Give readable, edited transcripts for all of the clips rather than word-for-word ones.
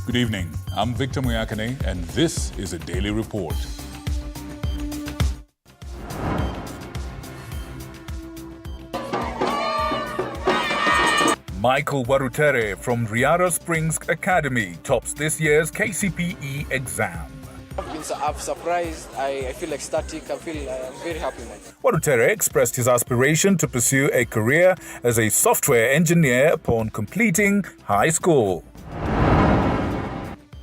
Good evening. I'm Victor Muyakane, and this is a Daily Report. Michael Warutere from Riara Springs Academy tops this year's KCPE exam. I'm surprised. I feel ecstatic. I'm very happy, man. Warutere expressed his aspiration to pursue a career as a software engineer upon completing high school.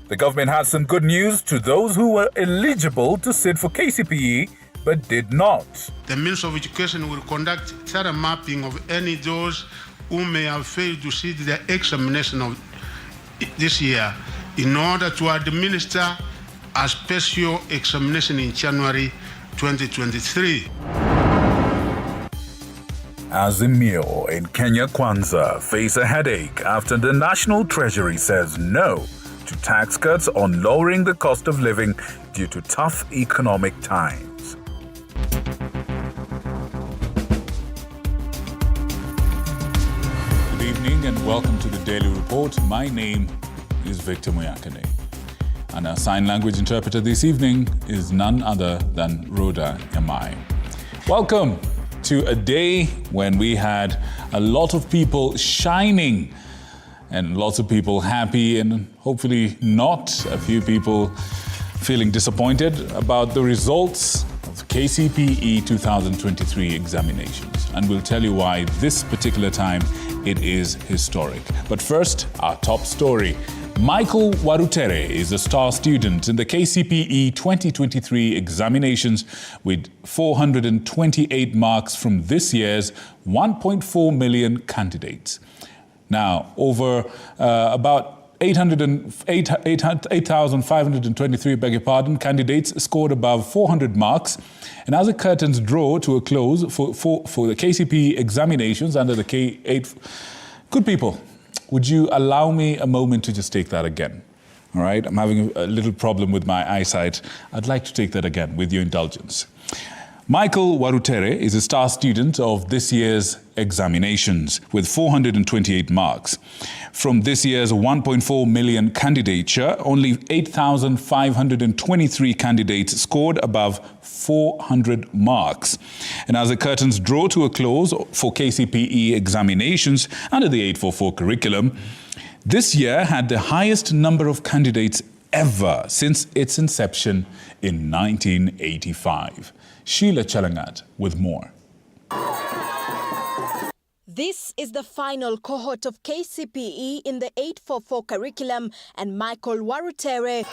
The government had some good news to those who were eligible to sit for KCPE but did not. The Minister of Education will conduct thorough mapping of any those who may have failed to sit the examination of this year in order to administer a special examination in January 2023. Azimio in Kenya Kwanza face a headache after the National Treasury says no to tax cuts on lowering the cost of living due to tough economic times. Good evening and welcome to the Daily Report. My name is Victor Muyakane, and our sign language interpreter this evening is none other than Rhoda Yamai. Welcome to a day when we had a lot of people shining and lots of people happy and hopefully not a few people feeling disappointed about the results of KCPE 2023 examinations. And we'll tell you why this particular time it is historic. But first, our top story. Michael Warutere is a star student in the KCPE 2023 examinations with 428 marks from this year's 1.4 million candidates. Now, over about 8,523, beg your pardon, candidates scored above 400 marks. And as the curtains draw to a close for the KCPE examinations under the K8, good people, would you allow me a moment to just take that again? All right, I'm having a little problem with my eyesight. I'd like to take that again with your indulgence. Michael Warutere is a star student of this year's examinations with 428 marks. From this year's 1.4 million candidature, only 8,523 candidates scored above 400 marks. And as the curtains draw to a close for KCPE examinations under the 844 curriculum, this year had the highest number of candidates ever since its inception in 1985. Sheila Chalangat with more. This is the final cohort of KCPE in the 844 curriculum, and Michael Warutere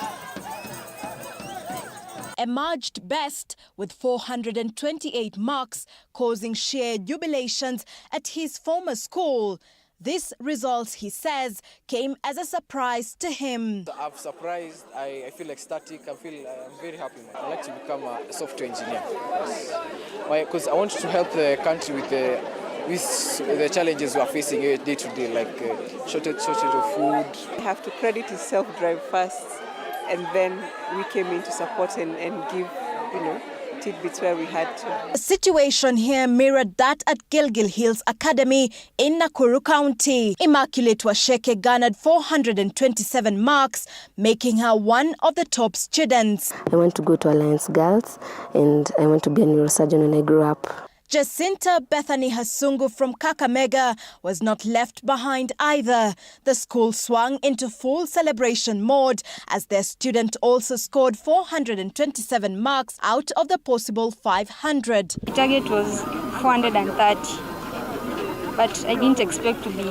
emerged best with 428 marks, causing sheer jubilations at his former school. This result, he says, came as a surprise to him. I'm surprised. I feel ecstatic. I'm very happy, man. I'd like to become a software engineer. Why? Because I want to help the country with the challenges we are facing day to day, like shortage of food. I have to credit his self-drive first, and then we came in to support and give, tidbits where we had to. The situation here mirrored that at Gilgil Hills Academy in Nakuru County. Immaculate Washeke garnered 427 marks, making her one of the top students. I want to go to Alliance Girls, and I want to be a neurosurgeon when I grow up. Jacinta Bethany Hasungu from Kakamega was not left behind either. The school swung into full celebration mode as their student also scored 427 marks out of the possible 500. The target was 430, but I didn't expect to be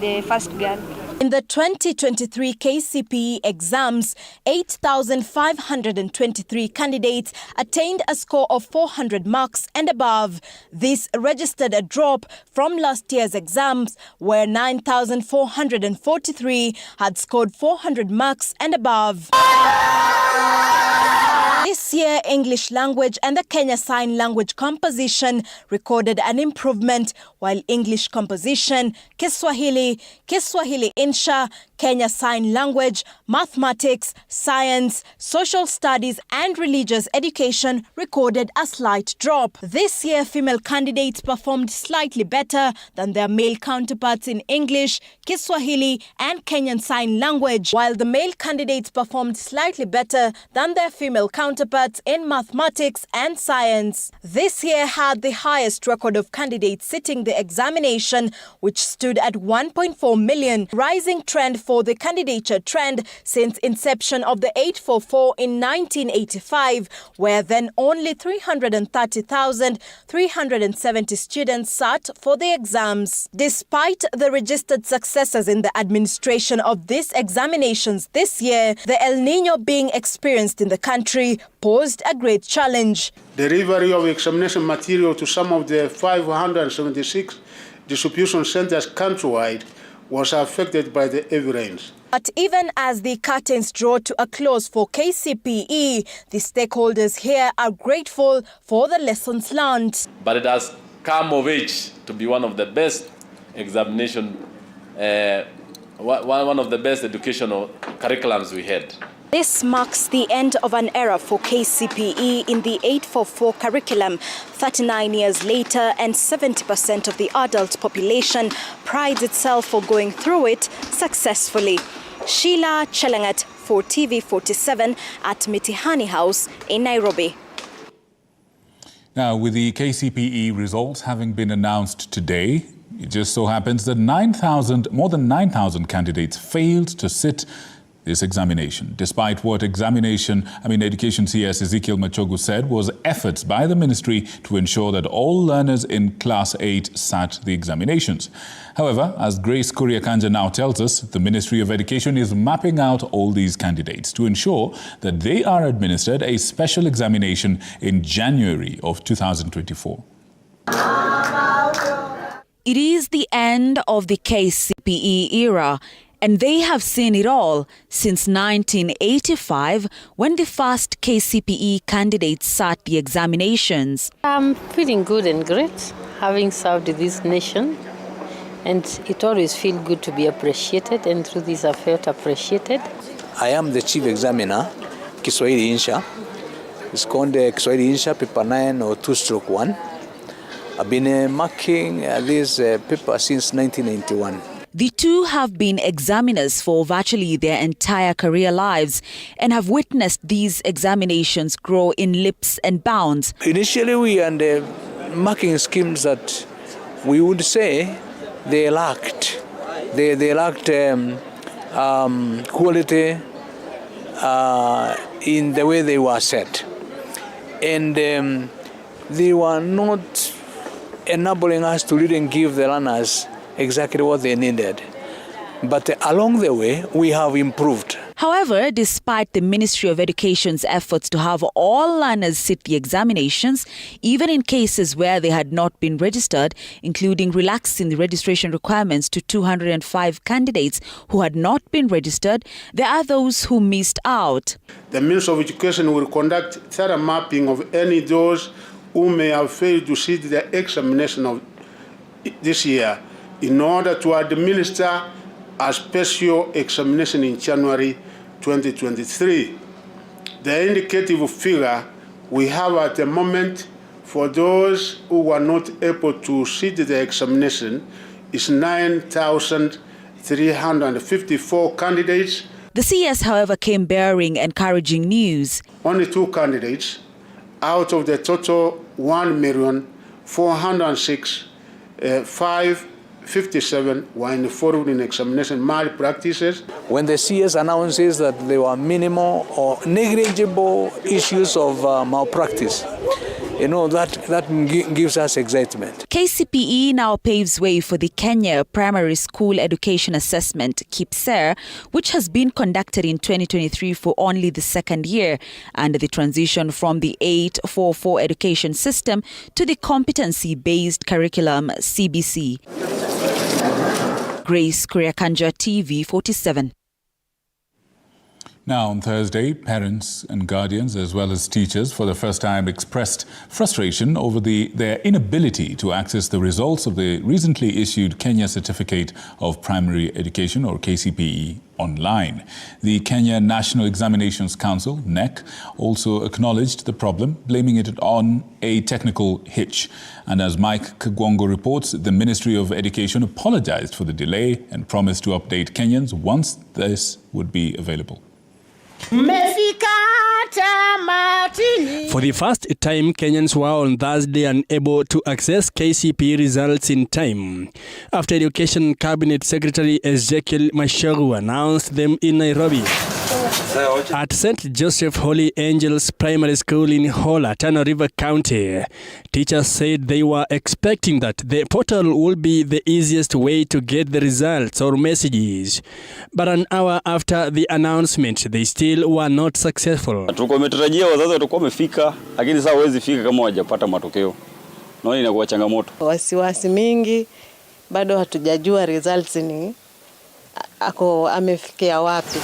the first girl. In the 2023 KCPE exams, 8,523 candidates attained a score of 400 marks and above. This registered a drop from last year's exams, where 9,443 had scored 400 marks and above. This year, English language and the Kenya Sign Language composition recorded an improvement, while English composition, Kiswahili, Kiswahili Insha, Kenya Sign Language, mathematics, science, social studies and religious education recorded a slight drop. This year, female candidates performed slightly better than their male counterparts in English, Kiswahili and Kenyan Sign Language, while the male candidates performed slightly better than their female counterparts in mathematics and science. This year had the highest record of candidates sitting the examination, which stood at 1.4 million, rising trend for the candidature trend since inception of the 844 in 1985, where then only 330,370 students sat for the exams. Despite the registered successes in the administration of these examinations this year, the El Nino being experienced in the country posed a great challenge. Delivery of examination material to some of the 576 distribution centers countrywide was affected by the heavy rains. But even as the curtains draw to a close for KCPE, the stakeholders here are grateful for the lessons learned. But it has come of age to be one of the best examination, one of the best educational curriculums we had. This marks the end of an era for KCPE in the 844 curriculum. 39 years later, and 70% of the adult population prides itself for going through it successfully. Sheila Chelangat for TV47 at Mitihani House in Nairobi. Now, with the KCPE results having been announced today, it just so happens that more than 9,000 candidates failed to sit this examination, despite what Education CS Ezekiel Machogu said was efforts by the ministry to ensure that all learners in Class 8 sat the examinations. However, as Grace Kuriakanja now tells us, the Ministry of Education is mapping out all these candidates to ensure that they are administered a special examination in January of 2024. It is the end of the KCPE era, and they have seen it all since 1985, when the first KCPE candidates sat the examinations. I'm feeling good and great, having served this nation, and it always feels good to be appreciated, and through this I felt appreciated. I am the chief examiner, Kiswahili Insha. It's called Kiswahili Insha, paper 9 or 2/1. I've been marking this paper since 1991. The two have been examiners for virtually their entire career lives and have witnessed these examinations grow in leaps and bounds. Initially, we had marking schemes that we would say they lacked. They lacked quality in the way they were set. And they were not enabling us to really give the learners exactly what they needed. But along the way, we have improved. However, despite the Ministry of Education's efforts to have all learners sit the examinations, even in cases where they had not been registered, including relaxing the registration requirements to 205 candidates who had not been registered, there are those who missed out. The Ministry of Education will conduct thorough mapping of any those who may have failed to sit the examination of this year, in order to administer a special examination in January 2023. The indicative figure we have at the moment for those who were not able to sit the examination is 9,354 candidates. The CS, however, came bearing encouraging news. Only 2 candidates out of the total 1,406,557 were involved in examination malpractices. When the CS announces that there were minimal or negligible issues of malpractice, that gives us excitement. KCPE now paves way for the Kenya Primary School Education Assessment, KCPE, which has been conducted in 2023 for only the second year, and the transition from the 844 education system to the competency-based curriculum CBC. Grace Kuriakanja, TV47. Now, on Thursday, parents and guardians, as well as teachers, for the first time expressed frustration over their inability to access the results of the recently issued Kenya Certificate of Primary Education, or KCPE, online. The Kenya National Examinations Council, NEC, also acknowledged the problem, blaming it on a technical hitch. And as Mike Kagwongo reports, the Ministry of Education apologized for the delay and promised to update Kenyans once this would be available. For the first time, Kenyans were on Thursday unable to access KCPE results in time, after Education Cabinet Secretary Ezekiel Mashagu announced them in Nairobi. At St. Joseph Holy Angels Primary School in Hola, Tana River County, teachers said they were expecting that the portal would be the easiest way to get the results or messages. But an hour after the announcement, they still were not successful. Tumetarajia wazazi watakuwa wamefika, lakini sasa hawezi fika kama hawajapata matokeo. Naona inakuwa changamoto. Wasiwasi mingi, bado hatujajua results ni amefikia wapi.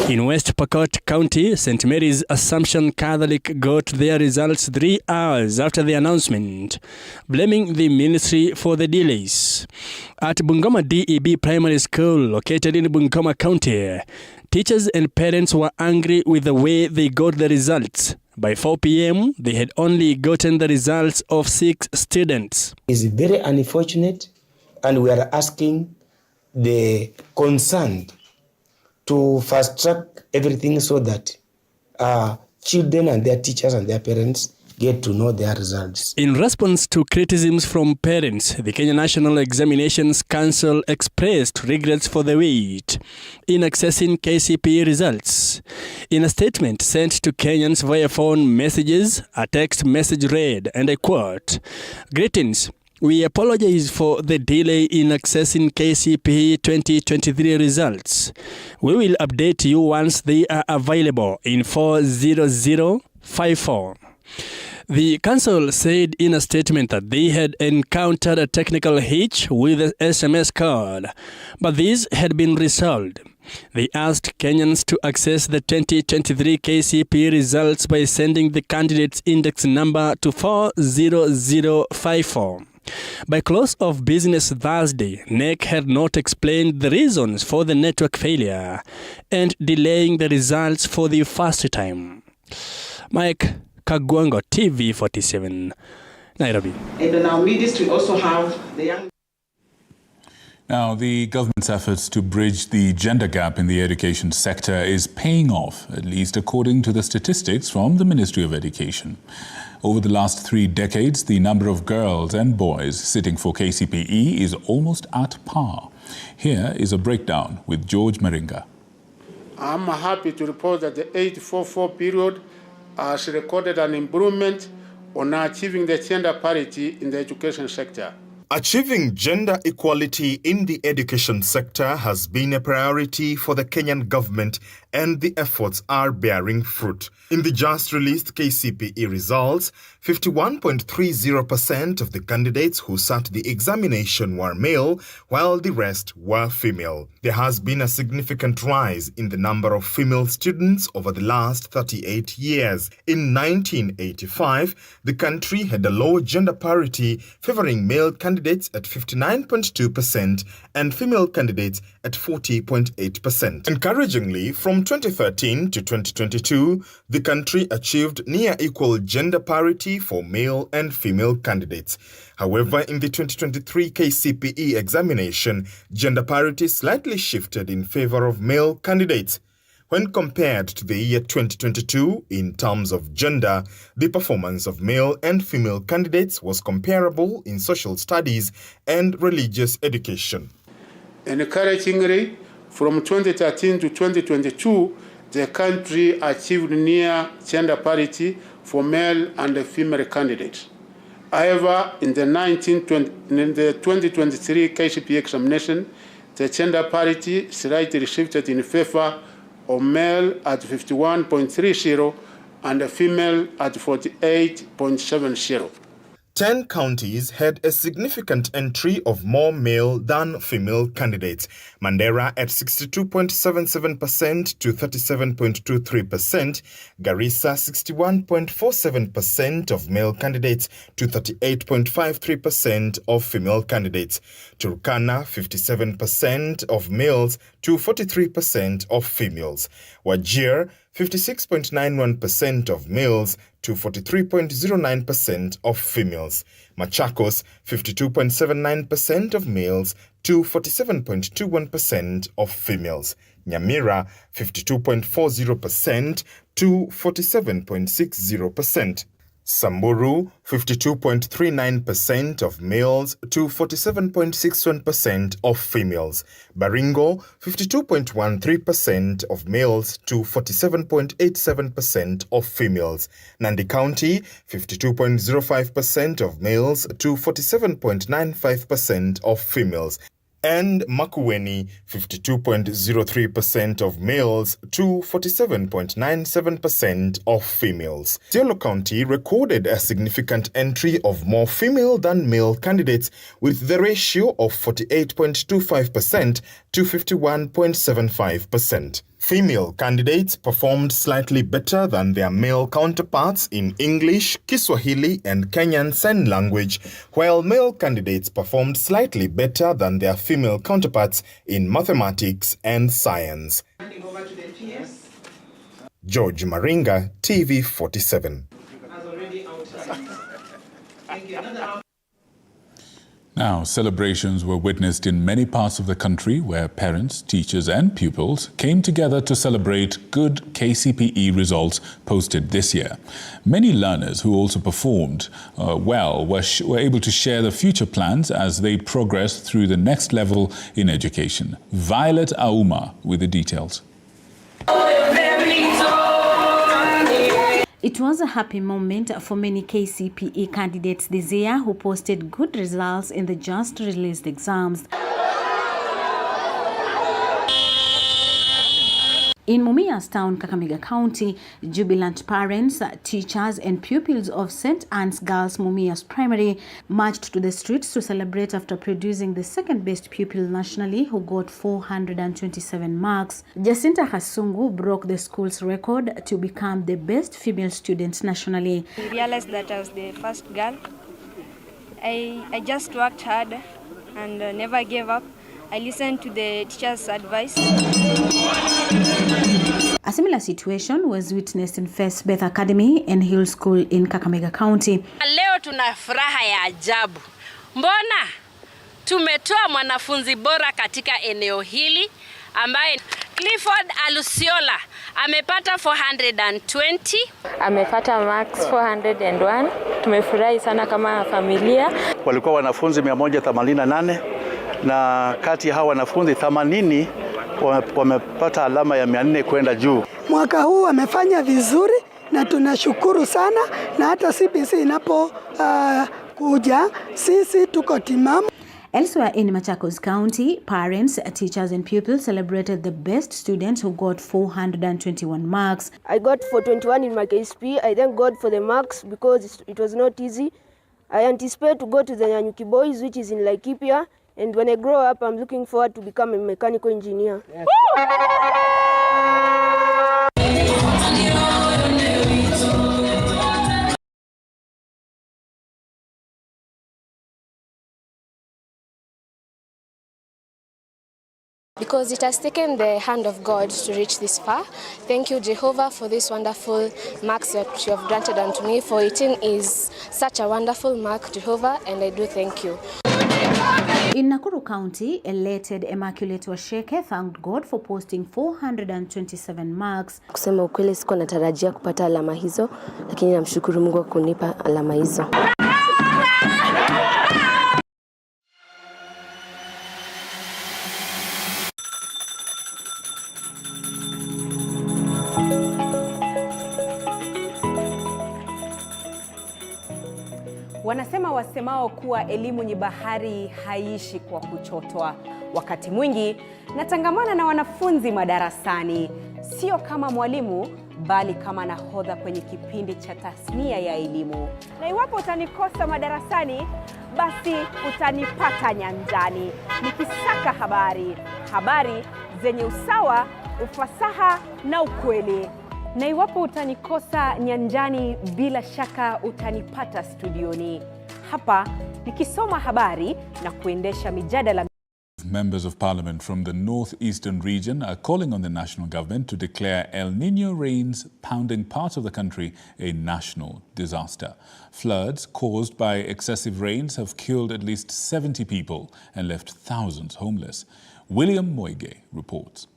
In West Pokot County, St. Mary's Assumption Catholic got their results 3 hours after the announcement, blaming the ministry for the delays. At Bungoma DEB Primary School, located in Bungoma County, teachers and parents were angry with the way they got the results. By 4 p.m., they had only gotten the results of 6 students. It's very unfortunate, and we are asking the concerned to fast-track everything so that children and their teachers and their parents get to know their results. In response to criticisms from parents, the Kenya National Examinations Council expressed regrets for the wait in accessing KCPE results. In a statement sent to Kenyans via phone messages, a text message read, and I quote, "Greetings. We apologize for the delay in accessing KCPE 2023 results. We will update you once they are available in 40054. The council said in a statement that they had encountered a technical hitch with the SMS code, but this had been resolved. They asked Kenyans to access the 2023 KCPE results by sending the candidate's index number to 40054. By close of business Thursday, NEC had not explained the reasons for the network failure and delaying the results for the first time. Mike Kagwongo, TV47, Nairobi. And in our ministry also have the young... Now, the government's efforts to bridge the gender gap in the education sector is paying off, at least according to the statistics from the Ministry of Education. Over the last 3 decades, the number of girls and boys sitting for KCPE is almost at par. Here is a breakdown with George Maringa. I'm happy to report that the 844 period has recorded an improvement on achieving the gender parity in the education sector. Achieving gender equality in the education sector has been a priority for the Kenyan government, and the efforts are bearing fruit. In the just released KCPE results, 51.30% of the candidates who sat the examination were male, while the rest were female. There has been a significant rise in the number of female students over the last 38 years. In 1985, the country had a low gender parity, favoring male candidates at 59.2% and female candidates at 40.8%. Encouragingly, from 2013 to 2022, the country achieved near equal gender parity for male and female candidates. However, in the 2023 KCPE examination, gender parity slightly shifted in favor of male candidates. When compared to the year 2022, in terms of gender, the performance of male and female candidates was comparable in social studies and religious education. Encouragingly, from 2013 to 2022, the country achieved near gender parity for male and female candidates. However, in the 2023 KCPE examination, the gender parity slightly shifted in favor of male at 51.30 and a female at 48.70. 10 counties had a significant entry of more male than female candidates. Mandera at 62.77% to 37.23%, Garissa 61.47% of male candidates to 38.53% of female candidates. Turkana 57% of males to 43% of females. Wajir 56.91% of males to 43.09% of females. Machakos, 52.79% of males to 47.21% of females. Nyamira, 52.40% to 47.60%. Samburu, 52.39% of males to 47.61% of females. Baringo, 52.13% of males to 47.87% of females. Nandi County, 52.05% of males to 47.95% of females. And Makueni, 52.03% of males to 47.97% of females. Isiolo County recorded a significant entry of more female than male candidates, with the ratio of 48.25% to 51.75%. Female candidates performed slightly better than their male counterparts in English, Kiswahili, and Kenyan Sign Language, while male candidates performed slightly better than their female counterparts in mathematics and science. George Maringa, TV47. Now, celebrations were witnessed in many parts of the country where parents, teachers and pupils came together to celebrate good KCPE results posted this year. Many learners who also performed well were able to share their future plans as they progress through the next level in education. Violet Auma with the details. It was a happy moment for many KCPE candidates this year who posted good results in the just released exams. In Mumias Town, Kakamega County, jubilant parents, teachers and pupils of St. Anne's Girls Mumias Primary marched to the streets to celebrate after producing the second best pupil nationally who got 427 marks. Jacinta Hasungu broke the school's record to become the best female student nationally. I realized that I was the first girl. I just worked hard and never gave up. I listened to the teacher's advice. A similar situation was witnessed in First Beth Academy and Hill School in Kakamega County. Leo tuna furaha ya ajabu. Mbona tumetoa mwanafunzi bora katika eneo hili ambaye Clifford Alusiola amepata 420. Amepata marks 401. Tumefurahi sana kama familia. Walikuwa wanafunzi 188 na kati ya hawa wanafunzi 80 wamepata alama ya 400 kwenda juu. Mwaka huu amefanya vizuri na tunashukuru sana, na hata CPC inapo kuja sisi tuko timamu. Elsewhere in Machakos County, parents, teachers and pupils celebrated the best student who got 421 marks. I got 421 in my KCPE. I thank God for the marks because it was not easy. I anticipate to go to the Nyanyuki Boys, which is in Laikipia, and when I grow up, I'm looking forward to become a mechanical engineer. Yes. Because it has taken the hand of God to reach this far. Thank you, Jehovah, for this wonderful marks that you have granted unto me. For 18 is such a wonderful mark, Jehovah, and I do thank you. In Nakuru County, elated Immaculate Washeke thanked God for posting 427 marks. Kusema ukweli sikuwa natarajia kupata alama hizo, lakini namshukuru Mungu kwa kunipa alama hizo. Wanasema wasemao kuwa elimu ni bahari haiishi kwa kuchotwa. Wakati mwingi natangamana na wanafunzi madarasani, sio kama mwalimu bali kama nahodha kwenye kipindi cha tasnia ya elimu. Na iwapo utanikosa madarasani, basi utanipata nyanjani nikisaka habari zenye usawa, ufasaha na ukweli. Na iwapo utanikosa nyanjani, bila shaka utanipata studioni hapa nikisoma habari na kuendesha mijadala. Members of Parliament from the northeastern region are calling on the national government to declare El Niño rains pounding parts of the country a national disaster. Floods caused by excessive rains have killed at least 70 people and left thousands homeless. William Moige reports.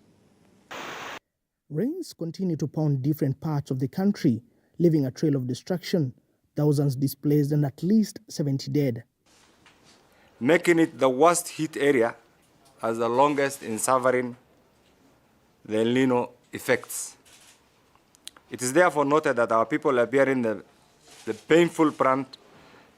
Rains continue to pound different parts of the country, leaving a trail of destruction, thousands displaced and at least 70 dead. Making it the worst hit area as the longest in suffering the El Niño effects. It is therefore noted that our people are bearing the painful brunt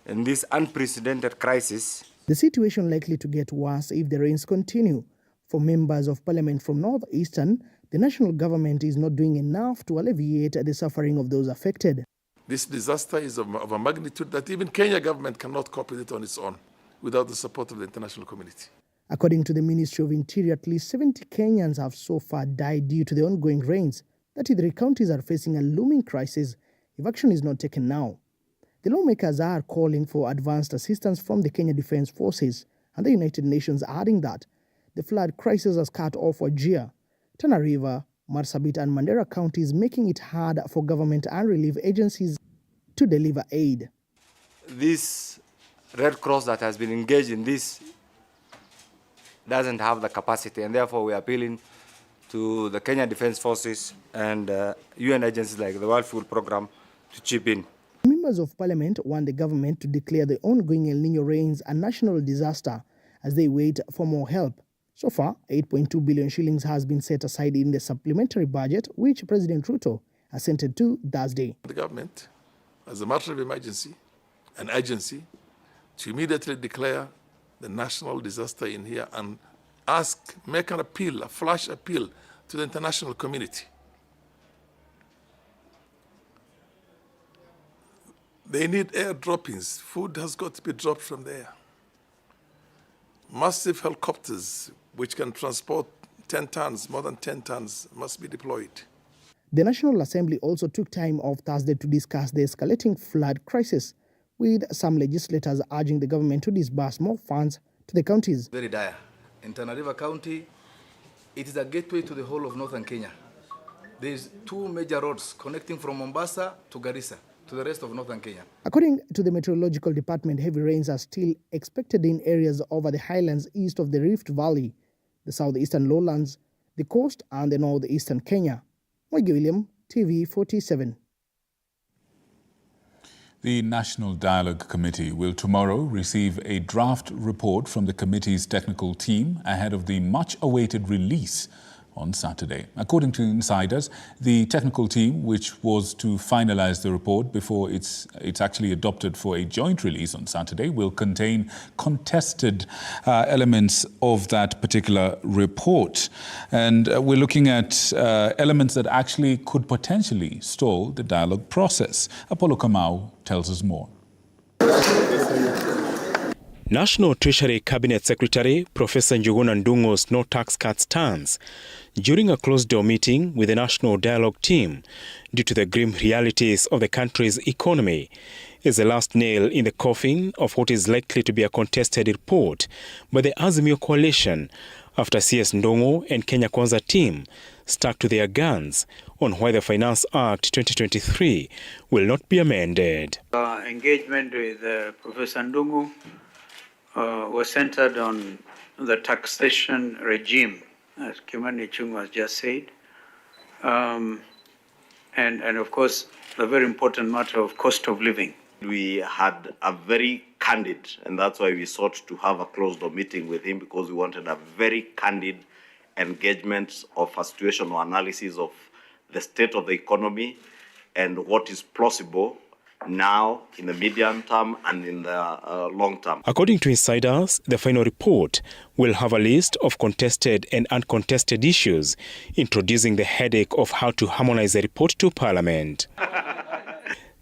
in this unprecedented crisis. The situation likely to get worse if the rains continue. For members of Parliament from Northeastern, the national government is not doing enough to alleviate the suffering of those affected. This disaster is of a magnitude that even Kenya government cannot cope with it on its own without the support of the international community. According to the Ministry of Interior, at least 70 Kenyans have so far died due to the ongoing rains. 33 counties are facing a looming crisis if action is not taken now. The lawmakers are calling for advanced assistance from the Kenya Defence Forces and the United Nations, adding that the flood crisis has cut off Wajir, Tana River, Marsabit and Mandera counties, making it hard for government and relief agencies to deliver aid. This Red Cross that has been engaged in this doesn't have the capacity, and therefore we are appealing to the Kenya Defence Forces and UN agencies like the World Food Programme to chip in. Members of Parliament want the government to declare the ongoing El Niño rains a national disaster as they wait for more help. So far, 8.2 billion shillings has been set aside in the supplementary budget, which President Ruto assented to Thursday. The government, as a matter of emergency, an agency, to immediately declare the national disaster in here and make an appeal, a flash appeal to the international community. They need air droppings. Food has got to be dropped from there. Massive helicopters which can transport 10 tons, more than 10 tons, must be deployed. The National Assembly also took time off Thursday to discuss the escalating flood crisis, with some legislators urging the government to disburse more funds to the counties. Very dire. In Tana River County, it is a gateway to the whole of northern Kenya. There is 2 major roads connecting from Mombasa to Garissa to the rest of northern Kenya. According to the Meteorological Department, heavy rains are still expected in areas over the highlands east of the Rift Valley, the southeastern lowlands, the coast and the northeastern Kenya. Moige William, TV47. The National Dialogue Committee will tomorrow receive a draft report from the committee's technical team ahead of the much-awaited release on Saturday. According to insiders, the technical team, which was to finalize the report before it's actually adopted for a joint release on Saturday, will contain contested elements of that particular report. And we're looking at elements that actually could potentially stall the dialogue process. Apollo Kamau tells us more. National Treasury Cabinet Secretary Professor Njuguna Ndung'u's no tax cut stance during a closed-door meeting with the National Dialogue team due to the grim realities of the country's economy is the last nail in the coffin of what is likely to be a contested report by the Azimio coalition after CS Ndung'u and Kenya Kwanza team stuck to their guns on why the Finance Act 2023 will not be amended. Engagement with Professor Ndung'u was centered on the taxation regime, as Kimani Ichung'wa has just said, and of course the very important matter of cost of living. We had a very candid, and that's why we sought to have a closed-door meeting with him, because we wanted a very candid engagement of a situational analysis of the state of the economy and what is plausible now, in the medium term, and in the long term. According to insiders, the final report will have a list of contested and uncontested issues, introducing the headache of how to harmonize the report to Parliament.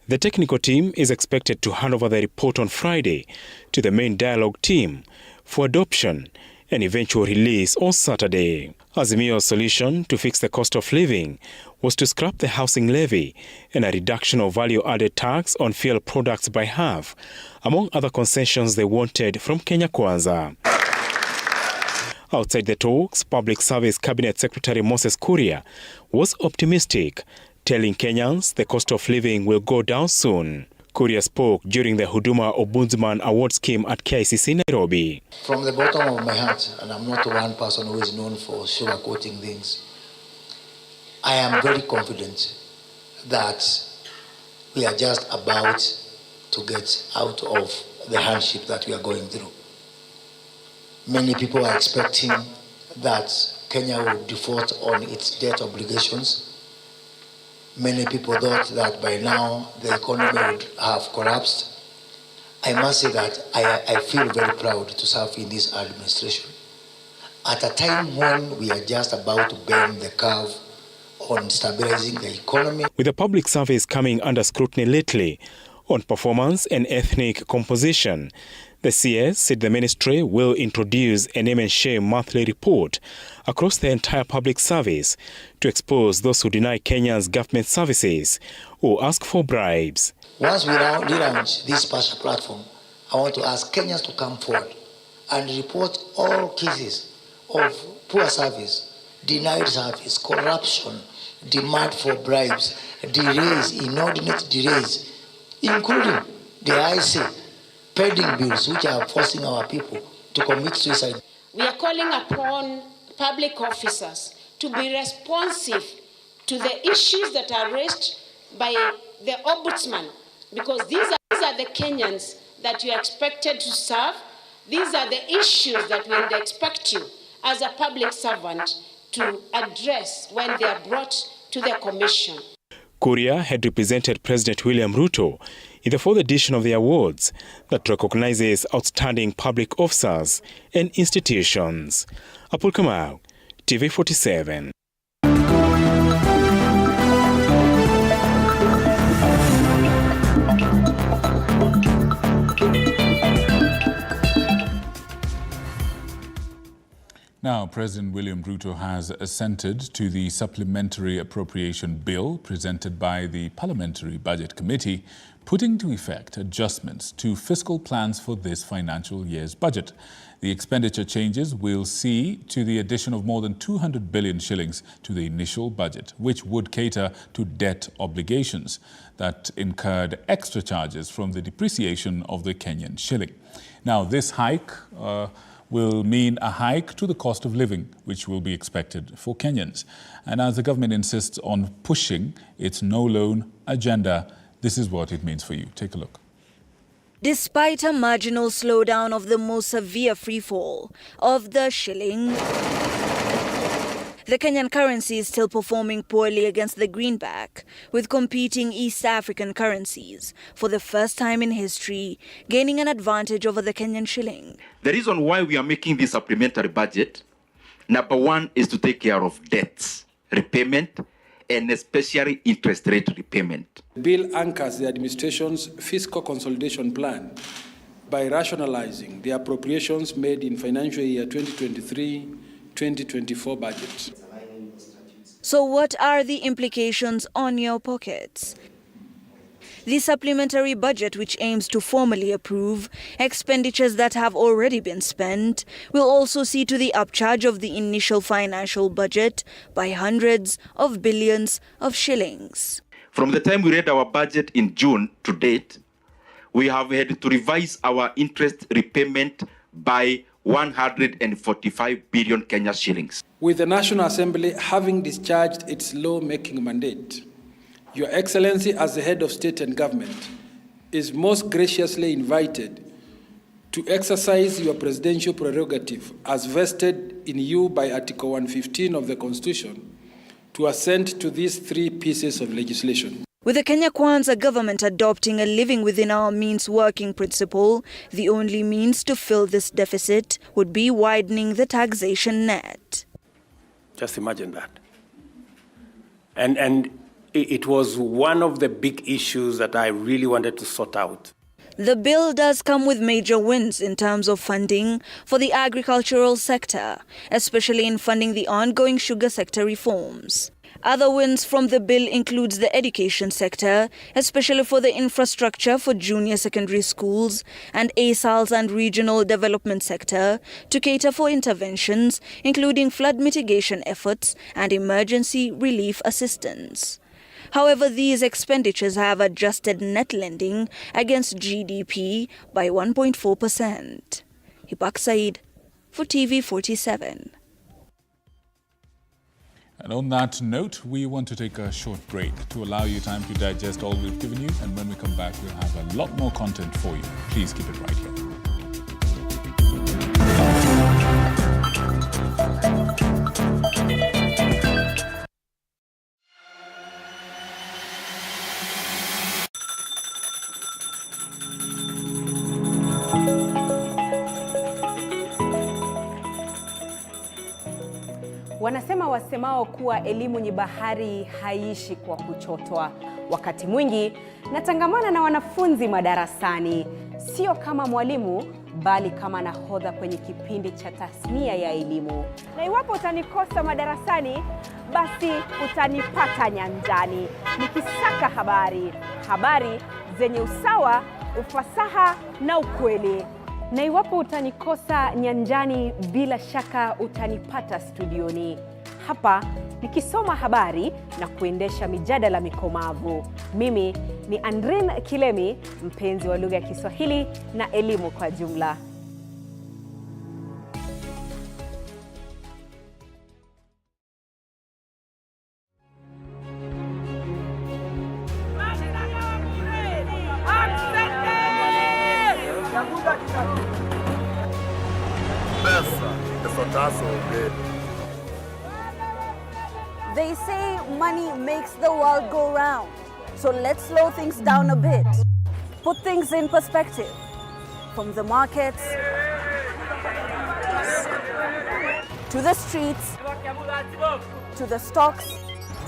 The technical team is expected to hand over the report on Friday to the main dialogue team for adoption and eventual release on Saturday. Azimio's solution to fix the cost of living was to scrap the housing levy and a reduction of value-added tax on fuel products by half, among other concessions they wanted from Kenya Kwanza. Outside the talks, Public Service Cabinet Secretary Moses Kuria was optimistic, telling Kenyans the cost of living will go down soon. Kuria spoke during the Huduma Ombudsman Award Scheme at KCPE Nairobi. From the bottom of my heart, and I'm not one person who is known for sugarcoating things, I am very confident that we are just about to get out of the hardship that we are going through. Many people are expecting that Kenya will default on its debt obligations. Many people thought that by now the economy would have collapsed. I must say that I feel very proud to serve in this administration at a time when we are just about to bend the curve on stabilizing the economy. With the public service coming under scrutiny lately on performance and ethnic composition, the CS said the ministry will introduce a name and shame monthly report across the entire public service to expose those who deny Kenya's government services or ask for bribes. Once we relaunch this partial platform, I want to ask Kenyans to come forward and report all cases of poor service, denied service, corruption, demand for bribes, delays, inordinate delays, including the IC pending bills which are forcing our people to commit suicide. We are calling upon public officers to be responsive to the issues that are raised by the Ombudsman, because these are the Kenyans that you are expected to serve. These are the issues that we would expect you as a public servant to address when they are brought to the Commission. Kuria had represented President William Ruto in the fourth edition of the awards that recognizes outstanding public officers and institutions. Apul Kamau, TV47. Now, President William Ruto has assented to the supplementary appropriation bill presented by the Parliamentary Budget Committee, putting into effect adjustments to fiscal plans for this financial year's budget. The expenditure changes will see to the addition of more than 200 billion shillings to the initial budget, which would cater to debt obligations that incurred extra charges from the depreciation of the Kenyan shilling. Now, this hike will mean a hike to the cost of living, which will be expected for Kenyans. And as the government insists on pushing its no-loan agenda, this is what it means for you. Take a look. Despite a marginal slowdown of the more severe freefall of the shilling, the Kenyan currency is still performing poorly against the greenback, with competing East African currencies for the first time in history gaining an advantage over the Kenyan shilling. The reason why we are making this supplementary budget, number one, is to take care of debts, repayment, and especially interest rate repayment. The bill anchors the administration's fiscal consolidation plan by rationalizing the appropriations made in financial year 2023-2024 budget. So what are the implications on your pockets? The supplementary budget, which aims to formally approve expenditures that have already been spent, will also see to the upcharge of the initial financial budget by hundreds of billions of shillings. From the time we read our budget in June to date, we have had to revise our interest repayment by 145 billion Kenya shillings. With the National Assembly having discharged its law-making mandate, Your Excellency, as the head of state and government, is most graciously invited to exercise your presidential prerogative as vested in you by Article 115 of the Constitution to assent to these three pieces of legislation. With the Kenya Kwanza government adopting a living within our means working principle, the only means to fill this deficit would be widening the taxation net. Just imagine that. And it was one of the big issues that I really wanted to sort out. The bill does come with major wins in terms of funding for the agricultural sector, especially in funding the ongoing sugar sector reforms. Other wins from the bill includes the education sector, especially for the infrastructure for junior secondary schools, and ASALs and regional development sector to cater for interventions, including flood mitigation efforts and emergency relief assistance. However, these expenditures have adjusted net lending against GDP by 1.4%. Hibak Said for TV47. And on that note, we want to take a short break to allow you time to digest all we've given you. And when we come back, we'll have a lot more content for you. Please keep it right here. Wanasema wasemao kuwa elimu ni bahari haiishi kwa kuchotwa. Wakati mwingi natangamana na wanafunzi madarasani, sio kama mwalimu bali kama nahodha kwenye kipindi cha tasnia ya elimu. Na iwapo utanikosa madarasani, basi utanipata nyanjani nikisaka habari zenye usawa, ufasaha na ukweli. Na iwapo utanikosa nyanjani, bila shaka utanipata studioni hapa nikisoma habari na kuendesha mijadala mikomavu. Mimi ni Andrin Kilemi, mpenzi wa lugha ya Kiswahili na elimu kwa jumla. They say money makes the world go round. So let's slow things down a bit. Put things in perspective. From the markets to the streets to the stocks,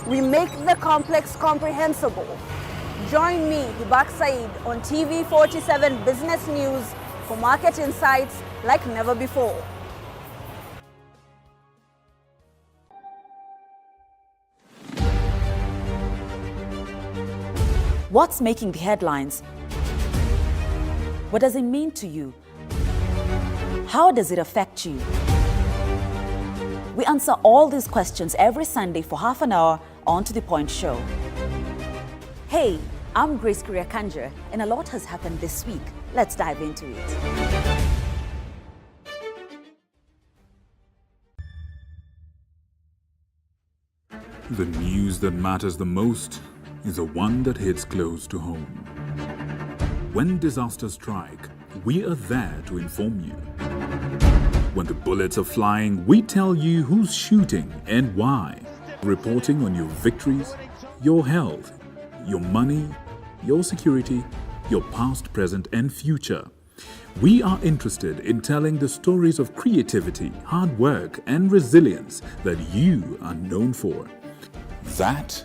we make the complex comprehensible. Join me, Hibak Said, on TV47 Business News for market insights like never before. What's making the headlines? What does it mean to you? How does it affect you? We answer all these questions every Sunday for half an hour on To The Point Show. Hey, I'm Grace Kuriakanja, and a lot has happened this week. Let's dive into it. The news that matters the most is the one that hits close to home. When disasters strike, we are there to inform you. When the bullets are flying, we tell you who's shooting and why. Reporting on your victories, your health, your money, your security, your past, present, and future. We are interested in telling the stories of creativity, hard work, and resilience that you are known for. That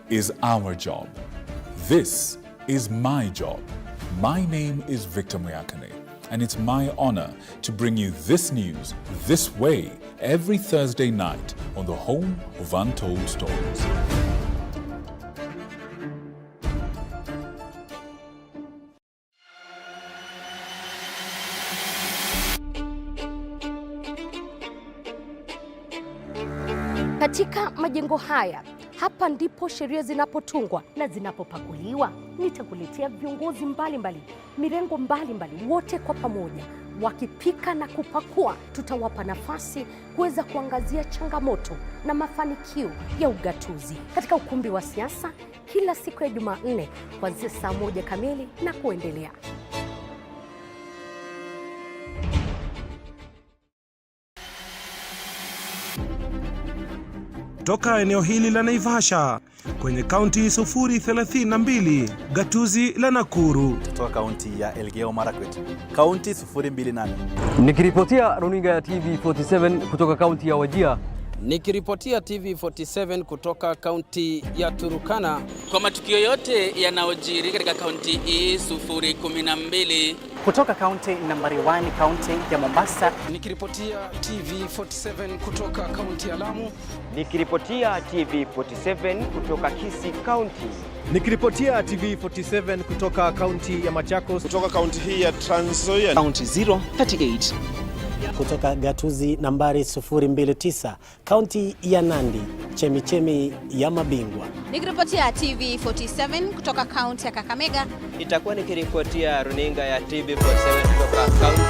is our job. This is my job. My name is Victor Muyakane, and it's my honor to bring you this news this way every Thursday night on the home of Untold Stories. Katika majengo haya, hapa ndipo sheria zinapotungwa na zinapopakuliwa. Nitakuletea viongozi mbalimbali, mirengo mbalimbali, wote kwa pamoja wakipika na kupakua. Tutawapa nafasi kuweza kuangazia changamoto na mafanikio ya ugatuzi katika ukumbi wa siasa kila siku ya Jumanne kuanzia saa 1 kamili na kuendelea. kutoka eneo hili la Naivasha kwenye kaunti 032, gatuzi la Nakuru. Kutoka kaunti ya Elgeyo Marakwet, kaunti 028. Nikiripotia runinga ya TV47 kutoka kaunti ya Wajir. Nikiripotia TV47 kutoka kaunti ya Turukana. Kwa matukio yote yanayojiri katika kaunti hii 012. Kutoka kaunti nambari 1, kaunti ya Mombasa. Nikiripotia TV47 kutoka kaunti ya Lamu. Nikiripotia TV47 kutoka Kisii County. Nikiripotia TV47 kutoka kaunti ya Machakos. Kutoka kaunti hii ya Trans Nzoia. Kaunti 038. Kutoka gatuzi nambari 029, kaunti ya Nandi, chemichemi ya mabingwa. Nikiripotia TV47 kutoka kaunti ya Kakamega. Itakuwa nikiripotia runinga ya TV47 kutoka kaunti.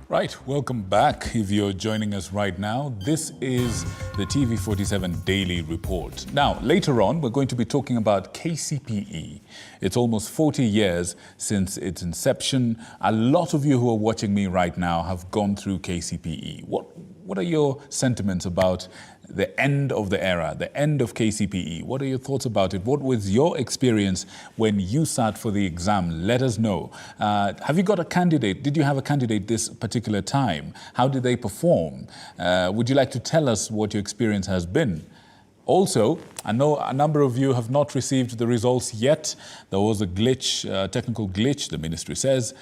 Right, welcome back. If you're joining us right now, this is the TV47 Daily Report. Now, later on, we're going to be talking about KCPE. It's almost 40 years since its inception. A lot of you who are watching me right now have gone through KCPE. What are your sentiments about the end of the era, the end of KCPE? What are your thoughts about it? What was your experience when you sat for the exam? Let us know. Have you got a candidate? Did you have a candidate this particular time? How did they perform? Would you like to tell us what your experience has been? Also, I know a number of you have not received the results yet. There was a glitch, technical glitch, the ministry says.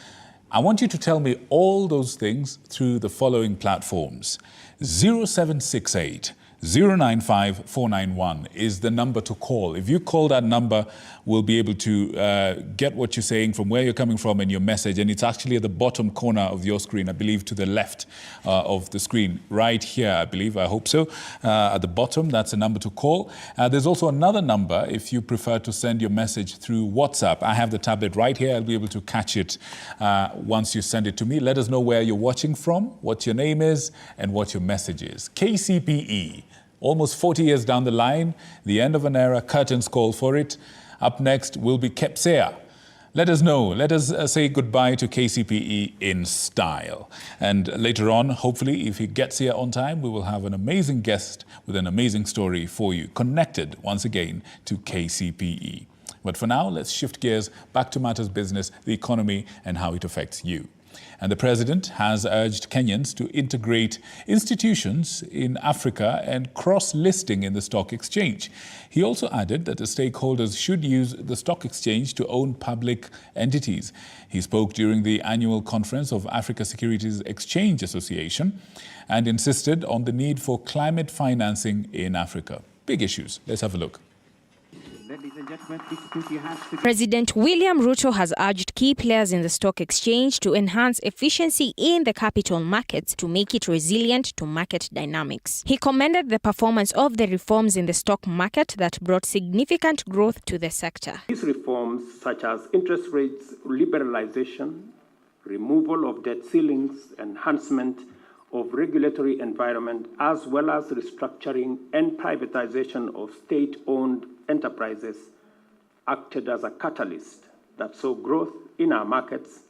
I want you to tell me all those things through the following platforms. 0768 095 491 is the number to call. If you call that number, we'll be able to get what you're saying, from where you're coming from, and your message. And it's actually at the bottom corner of your screen, I believe to the left of the screen, right here, I believe, I hope so. At the bottom, that's the number to call. There's also another number if you prefer to send your message through WhatsApp. I have the tablet right here. I'll be able to catch it once you send it to me. Let us know where you're watching from, what your name is, and what your message is. KCPE. Almost 40 years down the line, the end of an era, curtains call for it. Up next will be KCPE. Let us know. Let us say goodbye to KCPE in style. And later on, hopefully, if he gets here on time, we will have an amazing guest with an amazing story for you, connected once again to KCPE. But for now, let's shift gears back to matters business, the economy, and how it affects you. And the president has urged Kenyans to integrate institutions in Africa and cross-listing in the stock exchange. He also added that the stakeholders should use the stock exchange to own public entities. He spoke during the annual conference of Africa Securities Exchange Association and insisted on the need for climate financing in Africa. Big issues. Let's have a look. President William Ruto has urged key players in the stock exchange to enhance efficiency in the capital markets to make it resilient to market dynamics. He commended the performance of the reforms in the stock market that brought significant growth to the sector. These reforms, such as interest rates liberalization, removal of debt ceilings, enhancement of regulatory environment, as well as restructuring and privatization of state-owned enterprises, acted as a catalyst that saw growth in our markets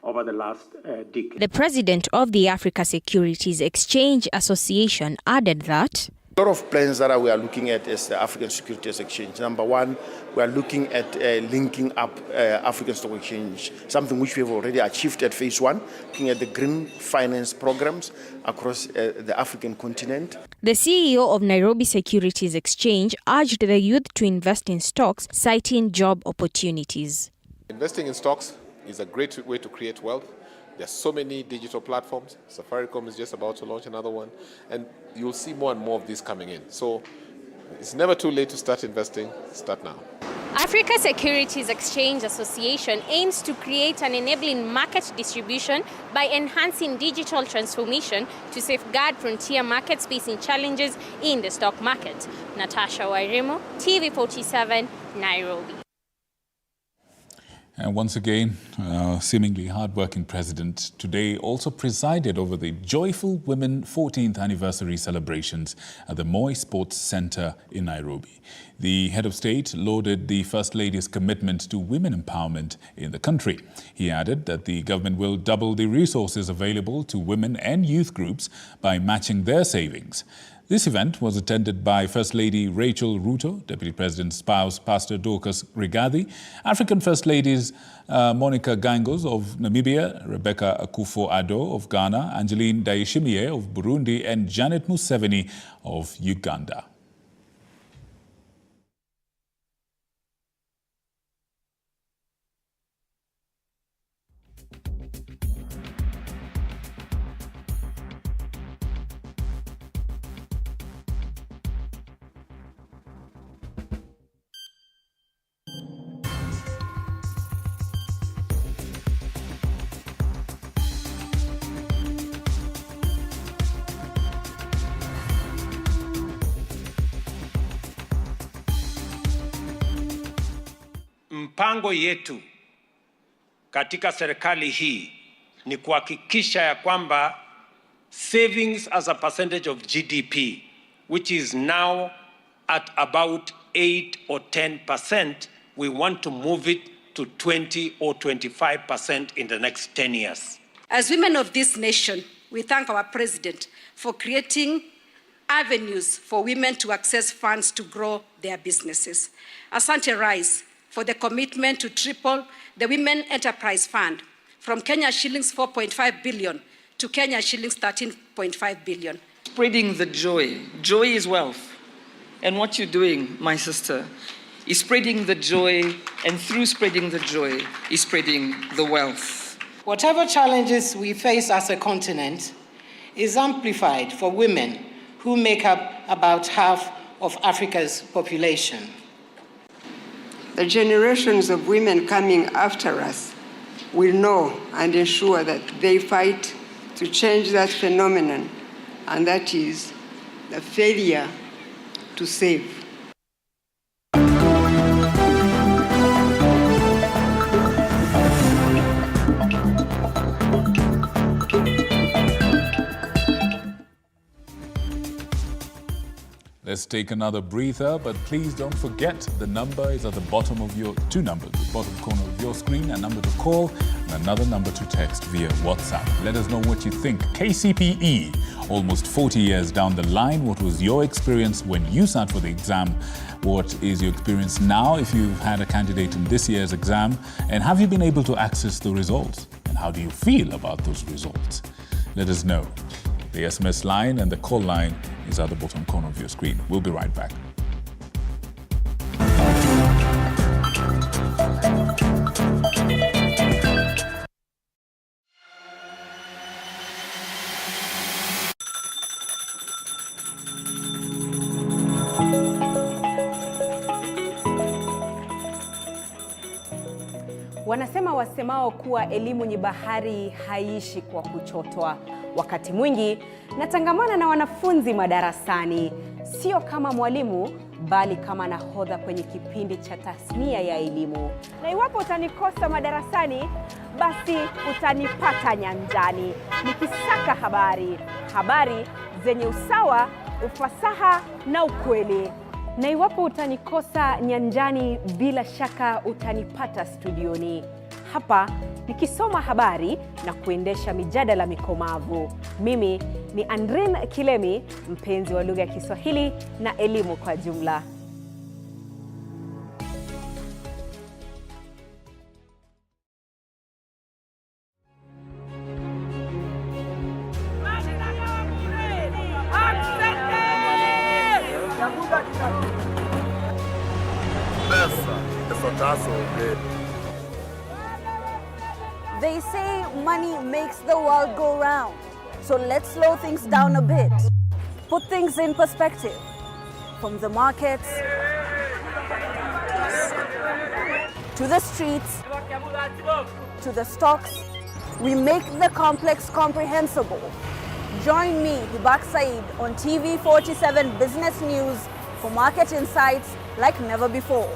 over the last decade. The president of the Africa Securities Exchange Association added that a lot of plans that we are looking at is the African Securities Exchange. Number one, we are looking at linking up African Stock Exchange, something which we have already achieved at phase one, looking at the green finance programs across the African continent. The CEO of Nairobi Securities Exchange urged the youth to invest in stocks, citing job opportunities. Investing in stocks is a great way to create wealth. There are so many digital platforms. Safaricom is just about to launch another one, and you'll see more and more of these coming in. So it's never too late to start investing. Start now. Africa Securities Exchange Association aims to create an enabling market distribution by enhancing digital transformation to safeguard frontier markets facing challenges in the stock market. Natasha Wairemo, TV47, Nairobi. And once again, seemingly hard-working president today also presided over the joyful Women 14th anniversary celebrations at the Moi Sports Centre in Nairobi. The head of state lauded the First Lady's commitment to women empowerment in the country. He added that the government will double the resources available to women and youth groups by matching their savings. This event was attended by First Lady Rachel Ruto, Deputy President's spouse Pastor Dorcas Rigathi, African First Ladies Monica Gangos of Namibia, Rebecca Akufo-Addo of Ghana, Angeline Ndayishimiye of Burundi, and Janet Museveni of Uganda. Mpango yetu katika serikali hii ni kuhakikisha ya kwamba savings as a percentage of GDP, which is now at about 8 or 10%, we want to move it to 20 or 25% in the next 10 years. As women of this nation, we thank our president for creating avenues for women to access funds to grow their businesses. Asante Rais for the commitment to triple the Women Enterprise Fund from Kenya shillings 4.5 billion to Kenya shillings 13.5 billion. Spreading the joy. Joy is wealth. And what you're doing, my sister, is spreading the joy, and through spreading the joy is spreading the wealth. Whatever challenges we face as a continent is amplified for women who make up about half of Africa's population. The generations of women coming after us will know and ensure that they fight to change that phenomenon, and that is the failure to save. Let's take another breather, but please don't forget the number is at the bottom of your, two numbers, the bottom corner of your screen, a number to call and another number to text via WhatsApp. Let us know what you think. KCPE, almost 40 years down the line, what was your experience when you sat for the exam? What is your experience now if you've had a candidate in this year's exam? And have you been able to access the results? And how do you feel about those results? Let us know. The SMS line and the call line is at the bottom corner of your screen. We'll be right back. Wanasema wasemao kuwa elimu ni bahari haiishi kwa kuchotwa. Wakati mwingi natangamana na wanafunzi madarasani, sio kama mwalimu bali kama nahodha kwenye kipindi cha tasnia ya elimu. Na iwapo utanikosa madarasani, basi utanipata nyanjani nikisaka habari zenye usawa, ufasaha na ukweli. Na iwapo utanikosa nyanjani, bila shaka utanipata studioni hapa nikisoma habari na kuendesha mijadala mikomavu. Mimi ni Andrin Kilemi, mpenzi wa lugha ya Kiswahili na elimu kwa jumla. They say money makes the world go round. So let's slow things down a bit. Put things in perspective. From the markets to the streets to the stocks, we make the complex comprehensible. Join me, Hibak Said, on TV47 Business News for market insights like never before.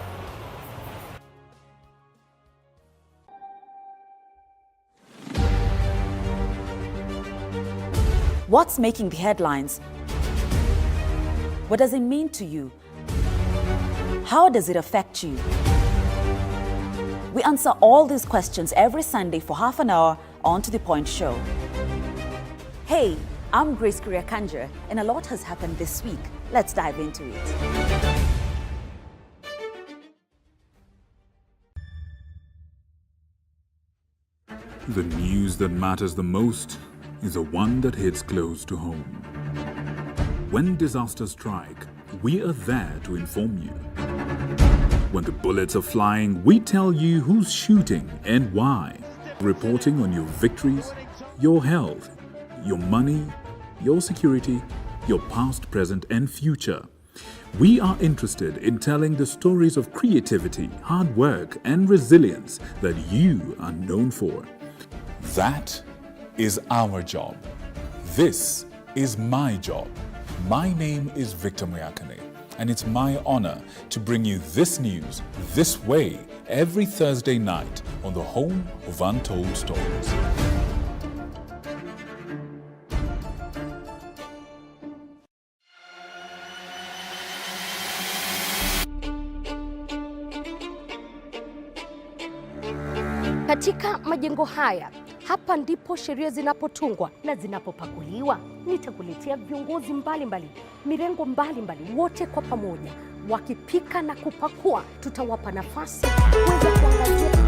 What's making the headlines? What does it mean to you? How does it affect you? We answer all these questions every Sunday for half an hour on To The Point Show. Hey, I'm Grace Kuriakanja, and a lot has happened this week. Let's dive into it. The news that matters the most is the one that hits close to home. When disasters strike, we are there to inform you. When the bullets are flying, we tell you who's shooting and why. Reporting on your victories, your health, your money, your security, your past, present, and future. We are interested in telling the stories of creativity, hard work, and resilience that you are known for. That is our job. This is my job. My name is Victor Moyakane, and it's my honor to bring you this news this way every Thursday night on the home of Untold Stories. Katika majengo haya, hapa ndipo sheria zinapotungwa na zinapopakuliwa. Nitakuletea viongozi mbalimbali, mirengo mbalimbali, wote kwa pamoja wakipika na kupakua. Tutawapa nafasi kuweza kuangazia.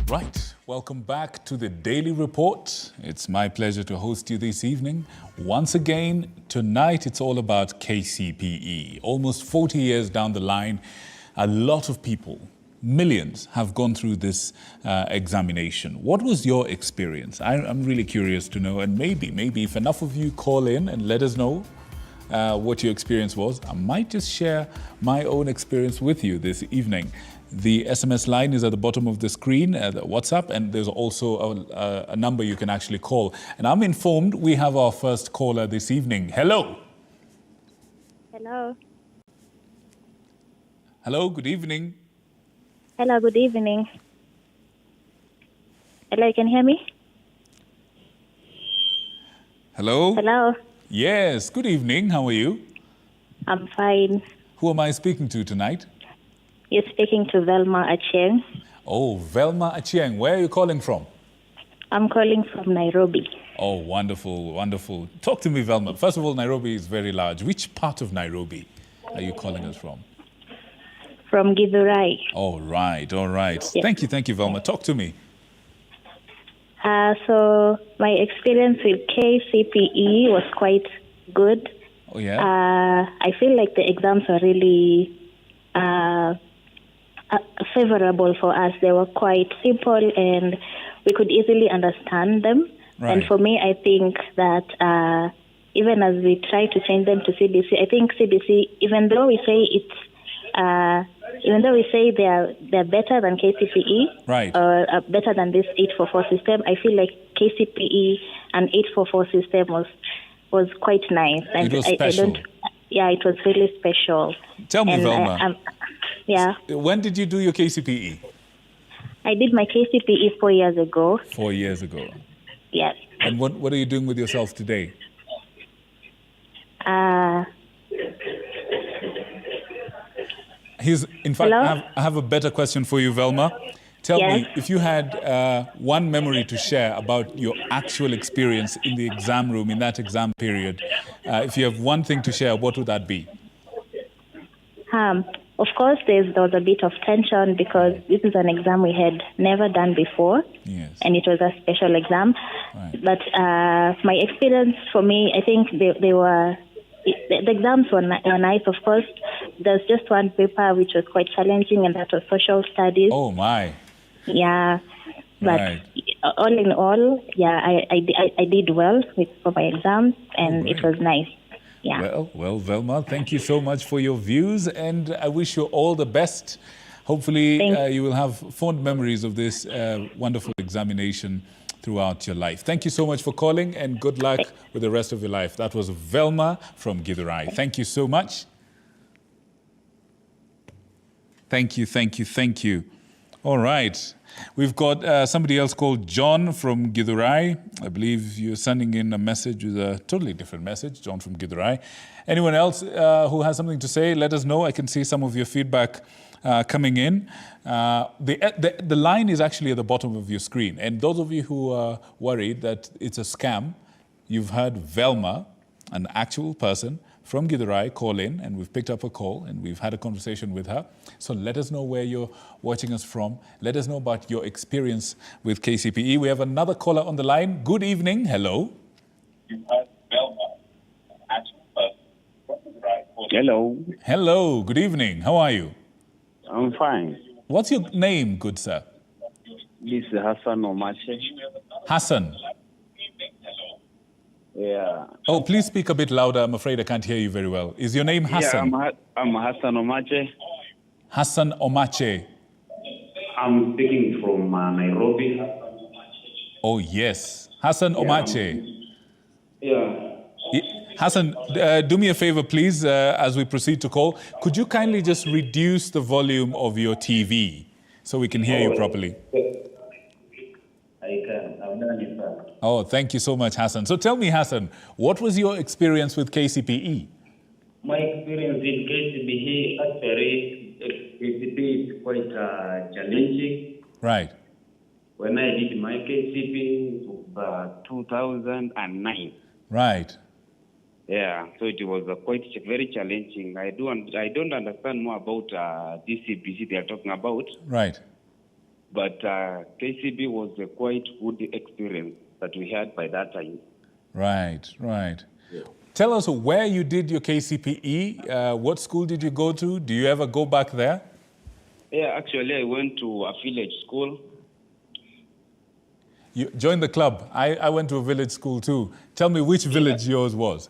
Right, welcome back to the Daily Report. It's my pleasure to host you this evening. Once again, tonight it's all about KCPE. Almost 40 years down the line, a lot of people, millions, have gone through this examination. What was your experience? I'm really curious to know, and maybe if enough of you call in and let us know what your experience was, I might just share my own experience with you this evening. The SMS line is at the bottom of the screen, the WhatsApp, and there's also a number you can actually call. And I'm informed we have our first caller this evening. Hello. Hello. Hello, good evening. Hello, good evening. Hello, you can hear me? Hello. Hello. Yes, good evening. How are you? I'm fine. Who am I speaking to tonight? You're speaking to Velma Achieng. Oh, Velma Achieng. Where are you calling from? I'm calling from Nairobi. Oh, wonderful, wonderful. Talk to me, Velma. First of all, Nairobi is very large. Which part of Nairobi are you calling us from? From Githurai. All right, all right. Yes. Thank you, Velma. Talk to me. So my experience with KCPE was quite good. Oh, yeah? I feel like the exams are really favorable for us. They were quite simple and we could easily understand them. Right. And for me, I think that even as we try to change them to CBC, I think CBC, even though we say they're better than KCPE, right, or better than this 844 system, I feel like KCPE and 844 system was quite nice. And it was special. It was really special. Tell me, Velma. Yeah. When did you do your KCPE? I did my KCPE 4 years ago. 4 years ago. Yes. And what are you doing with yourself today? In fact, I have a better question for you, Velma. Tell me, if you had one memory to share about your actual experience in the exam room, in that exam period, if you have one thing to share, what would that be? Of course, there was a bit of tension because this is an exam we had never done before, and it was a special exam. Right. But my experience, for me, I think the exams were nice, of course. There's just one paper which was quite challenging, and that was social studies. Oh, my. Yeah. But all in all, I did well for my exams, and it was nice. Yeah. Well, Velma, thank you so much for your views, and I wish you all the best. Hopefully, you will have fond memories of this wonderful examination. throughout your life. Thank you so much for calling, and good luck with the rest of your life. That was Velma from Githurai. Thank you so much. Thank you, thank you, thank you. All right. We've got somebody else called John from Githurai. I believe you're sending in a message with a totally different message, John from Githurai. Anyone else who has something to say, let us know. I can see some of your feedback coming in. The line is actually at the bottom of your screen. And those of you who are worried that it's a scam, you've heard Velma, an actual person from Githurai, call in, and we've picked up a call and we've had a conversation with her. So let us know where you're watching us from. Let us know about your experience with KCPE. We have another caller on the line. Good evening. Hello. Hello. Hello. Good evening. How are you? I'm fine. What's your name, good sir? This is Hassan Omache. Hassan. Yeah. Oh, please speak a bit louder. I'm afraid I can't hear you very well. Is your name Hassan? Yeah, I'm Hassan Omache. Hassan Omache. I'm speaking from Nairobi. Oh, yes. Hassan Omache. Yeah. Hassan, do me a favor, please, as we proceed to call. Could you kindly just reduce the volume of your TV so we can hear you properly? I can. I've done it, sir. Oh, thank you so much, Hassan. So tell me, Hassan, what was your experience with KCPE? My experience in KCPE, actually, KCPE is quite challenging. Right. When I did my KCPE, it was 2009. Right. Yeah, so it was quite very challenging. I don't understand more about this CBC they are talking about. Right. But KCB was a quite good experience that we had by that time. Right, right. Yeah. Tell us where you did your KCPE. What school did you go to? Do you ever go back there? Yeah, actually, I went to a village school. You joined the club. I went to a village school too. Tell me which village yours was.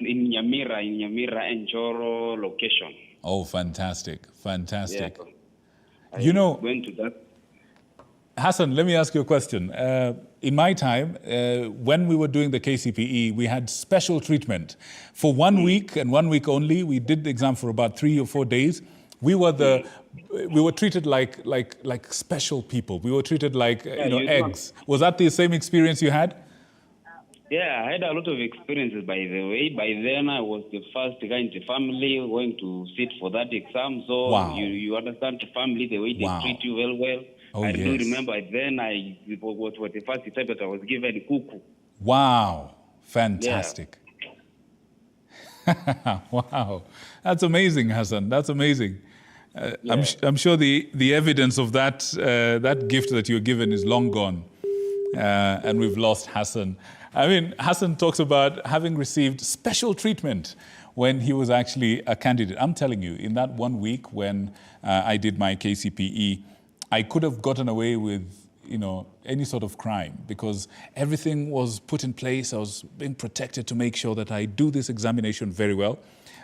In Nyamira, Njoro location. Oh, fantastic, fantastic. Yeah. You know, went to that. Hassan, let me ask you a question. In my time, when we were doing the KCPE, we had special treatment. For 1 week and 1 week only, we did the exam for about 3 or 4 days. We were treated like special people. We were treated like eggs. Was that the same experience you had? Yeah, I had a lot of experiences, by the way. By then, I was the first guy in the family going to sit for that exam. So wow. you understand the family, the way they treat you well. Oh, I yes. do remember then it was the first time that I was given kuku. Wow, fantastic. Yeah. Wow, that's amazing, Hassan. That's amazing. Yeah. I'm sure the evidence of that gift that you were given is long gone, and we've lost Hassan. I mean, Hassan talks about having received special treatment when he was actually a candidate. I'm telling you, in that 1 week when I did my KCPE, I could have gotten away with, any sort of crime because everything was put in place. I was being protected to make sure that I do this examination very well.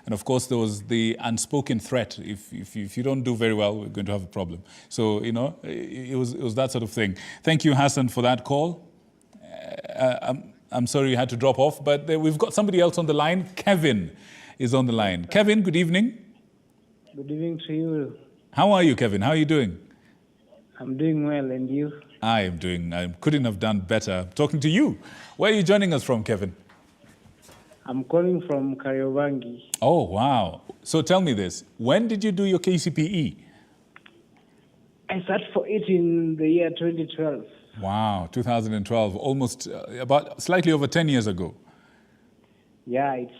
And of course, there was the unspoken threat. If you don't do very well, we're going to have a problem. So, it was that sort of thing. Thank you, Hassan, for that call. I'm sorry you had to drop off, but we've got somebody else on the line. Kevin is on the line. Kevin, good evening. Good evening to you. How are you, Kevin? How are you doing? I'm doing well, and you? I couldn't have done better talking to you. Where are you joining us from, Kevin? I'm calling from Kariobangi. Oh, wow. So tell me this. When did you do your KCPE? I sat for it in the year 2012. Wow, 2012, almost about slightly over 10 years ago. Yeah, it's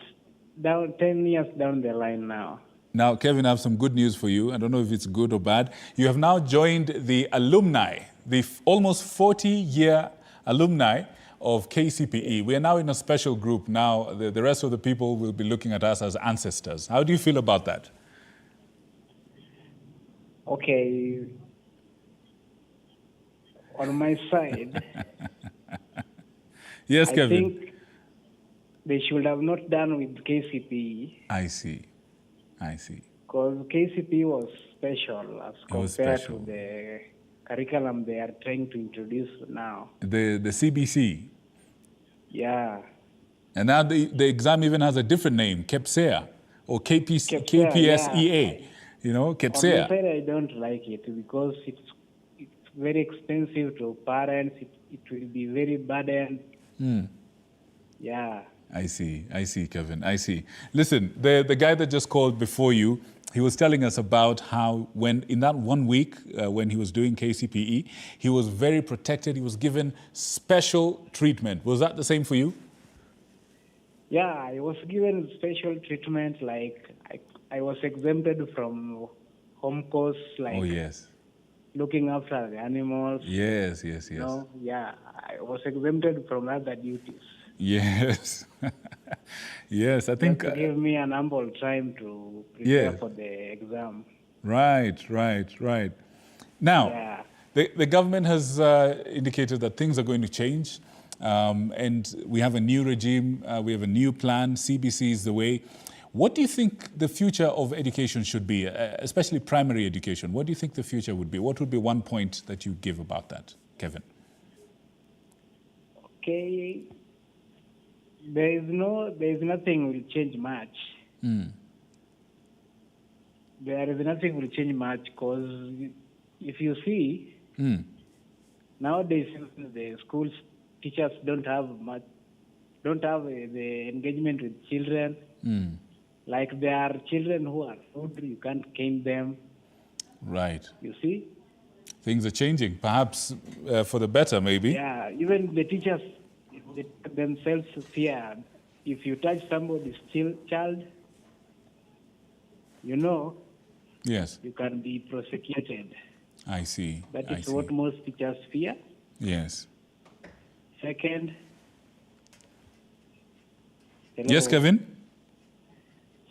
10 years down the line now. Now, Kevin, I have some good news for you. I don't know if it's good or bad. You have now joined the alumni, the almost 40-year alumni of KCPE. We are now in a special group now. The rest of the people will be looking at us as ancestors. How do you feel about that? Okay. On my side, yes, Kevin. I think they should have not done with KCPE. I see. Because KCPE was special as compared to curriculum they are trying to introduce now. The CBC. Yeah. And now the exam even has a different name, KPSEA or KPSEA. Yeah. You know, On KPSEA. my side, I don't like it because it's very expensive to parents. It will be very burden. Yeah. I see, Kevin, I see. Listen, the guy that just called before you, he was telling us about how when in that 1 week when he was doing KCPE, he was very protected. He was given special treatment. Was that the same for you? Yeah, I was given special treatment. Like I was exempted from home course, like oh yes, looking after the animals. Yes. You know, yeah, I was exempted from other duties. Yes. Yes, I think... Just to give me an ample time to prepare for the exam. Right. Now, the government has indicated that things are going to change, and we have a new regime, we have a new plan, CBC is the way. What do you think the future of education should be, especially primary education? What do you think the future would be? What would be one point that you give about that, Kevin? Okay. There is nothing will change much. There is nothing will change much because if you see, nowadays the schools teachers don't have the engagement with children. Like there are children who are rude, you can't cane them. Right. You see? Things are changing, perhaps for the better, maybe. Yeah, even the teachers themselves fear. If you touch somebody's child, you know, yes, you can be prosecuted. I see. That is what most teachers fear. Yes. Second. Hello? Yes, Kevin?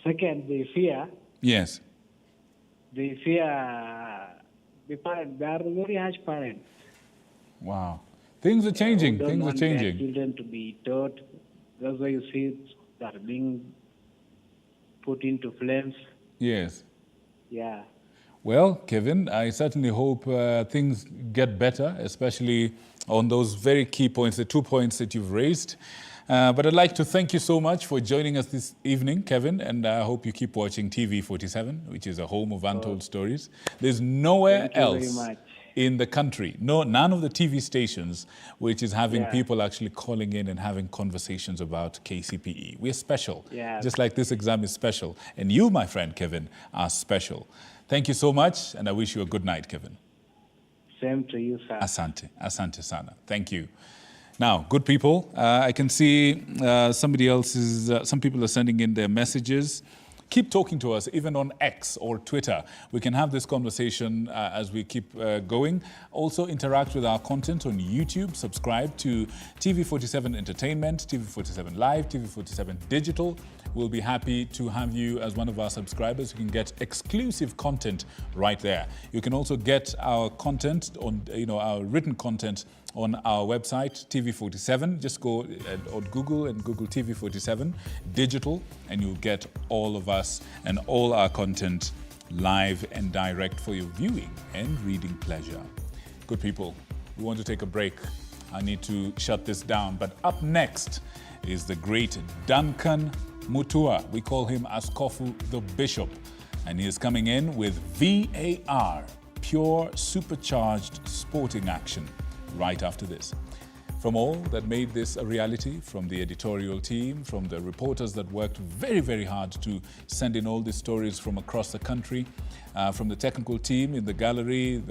Second, they fear. Yes. They fear the parents. They are very harsh parents. Wow. Things are changing. Don't Things are want their changing. children to be taught. That's why you see they are being put into flames. Yes. Yeah. Well, Kevin, I certainly hope things get better, especially on those very key points, the 2 points that you've raised. But I'd like to thank you so much for joining us this evening, Kevin, and I hope you keep watching TV47, which is a home of untold stories. There's nowhere else in the country, none of the TV stations which is having people actually calling in and having conversations about KCPE. We're special, just like this exam is special. And you, my friend Kevin, are special. Thank you so much, and I wish you a good night, Kevin. Same to you, sir. Asante sana. Thank you. Now, good people, I can see some people are sending in their messages. Keep talking to us, even on X or Twitter. We can have this conversation as we keep going. Also, interact with our content on YouTube. Subscribe to TV47 Entertainment, TV47 Live, TV47 Digital. We'll be happy to have you as one of our subscribers. You can get exclusive content right there. You can also get our content on, our written content on our website, TV47. Just go on Google and Google TV47 Digital, and you'll get all of us and all our content live and direct for your viewing and reading pleasure. Good people, we want to take a break. I need to shut this down, but up next is the great Duncan Mutua. We call him Askofu the Bishop, and he is coming in with VAR, pure supercharged sporting action, right after this. From all that made this a reality, from the editorial team, from the reporters that worked very, very hard to send in all these stories from across the country, from the technical team in the gallery,